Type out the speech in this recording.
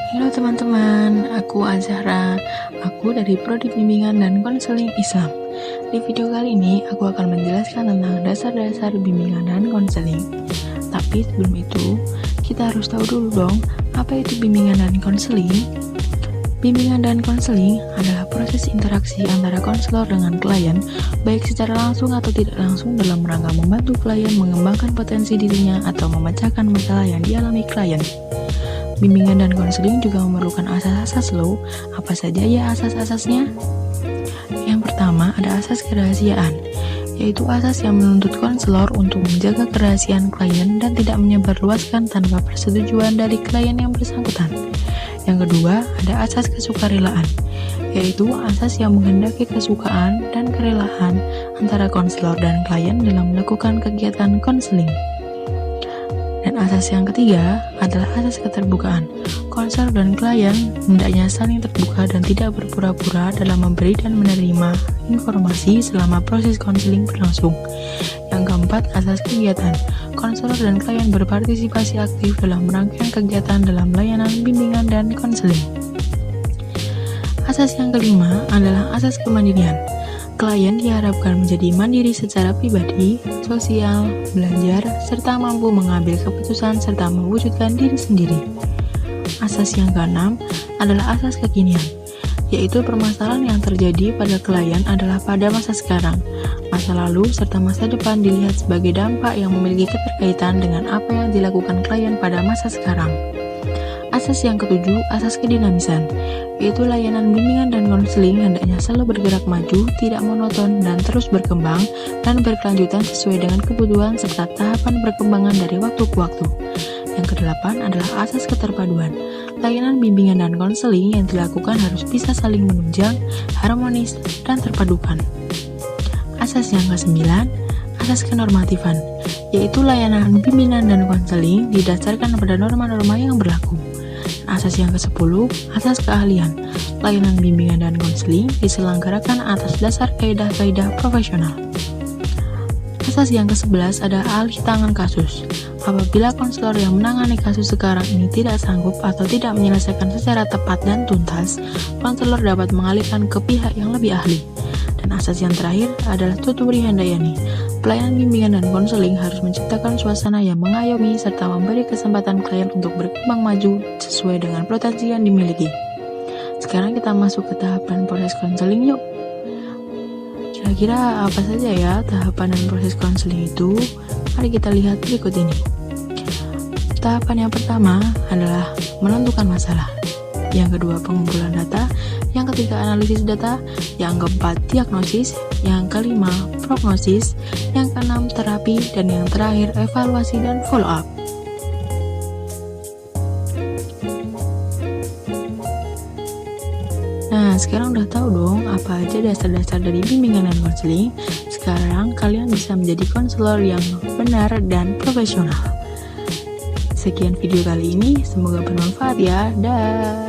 Halo teman-teman, aku Azahra. Aku dari Prodi Bimbingan dan Konseling Islam. Di video kali ini, aku akan menjelaskan tentang dasar-dasar bimbingan dan konseling. Tapi sebelum itu, kita harus tahu dulu dong, apa itu bimbingan dan konseling? Bimbingan dan konseling adalah proses interaksi antara konselor dengan klien, baik secara langsung atau tidak langsung dalam rangka membantu klien mengembangkan potensi dirinya atau memecahkan masalah yang dialami klien. Bimbingan dan konseling juga memerlukan asas-asas loh. Apa saja ya asas-asasnya? Yang pertama ada asas kerahasiaan, yaitu asas yang menuntut konselor untuk menjaga kerahasiaan klien dan tidak menyebarluaskan tanpa persetujuan dari klien yang bersangkutan. Yang kedua ada asas kesukarelaan, yaitu asas yang menghendaki kesukaan dan kerelaan antara konselor dan klien dalam melakukan kegiatan konseling. Dan asas yang ketiga adalah asas keterbukaan. Konselor dan klien hendaknya saling terbuka dan tidak berpura-pura dalam memberi dan menerima informasi selama proses konseling berlangsung. Yang keempat, asas kegiatan. Konselor dan klien berpartisipasi aktif dalam rangkaian kegiatan dalam layanan bimbingan dan konseling. Asas yang kelima adalah asas kemandirian. Klien diharapkan menjadi mandiri secara pribadi, sosial, belajar, serta mampu mengambil keputusan serta mewujudkan diri sendiri. Asas yang keenam adalah asas kekinian, yaitu permasalahan yang terjadi pada klien adalah pada masa sekarang, masa lalu, serta masa depan dilihat sebagai dampak yang memiliki keterkaitan dengan apa yang dilakukan klien pada masa sekarang. Asas yang ketujuh, asas kedinamisan, yaitu layanan bimbingan dan konseling hendaknya selalu bergerak maju, tidak monoton, dan terus berkembang dan berkelanjutan sesuai dengan kebutuhan serta tahapan perkembangan dari waktu ke waktu. Yang kedelapan adalah asas keterpaduan. Layanan bimbingan dan konseling yang dilakukan harus bisa saling menunjang, harmonis, dan terpadukan. Asas yang kesembilan, asas kenormatifan, yaitu layanan bimbingan dan konseling didasarkan pada norma-norma yang berlaku. Asas yang ke-10, asas keahlian. Layanan bimbingan dan konseling diselenggarakan atas dasar kaidah-kaidah profesional. Asas yang ke-11 ada alih tangan kasus. Apabila konselor yang menangani kasus sekarang ini tidak sanggup atau tidak menyelesaikan secara tepat dan tuntas, konselor dapat mengalihkan ke pihak yang lebih ahli. Dan asas yang terakhir adalah tuturi handayani. Pelayanan bimbingan dan konseling harus menciptakan suasana yang mengayomi serta memberi kesempatan klien untuk berkembang maju sesuai dengan potensi yang dimiliki. Sekarang kita masuk ke tahapan proses konseling yuk. Kira-kira apa saja ya tahapan dan proses konseling itu? Mari kita lihat berikut ini. Tahapan yang pertama adalah menentukan masalah. Yang kedua pengumpulan data, yang ketiga analisis data, yang keempat diagnosis, yang kelima prognosis, yang keenam terapi, dan yang terakhir evaluasi dan follow up. Nah, sekarang udah tahu dong apa aja dasar-dasar dari bimbingan dan konseling. Sekarang kalian bisa menjadi konselor yang benar dan profesional. Sekian video kali ini, semoga bermanfaat ya. Dah.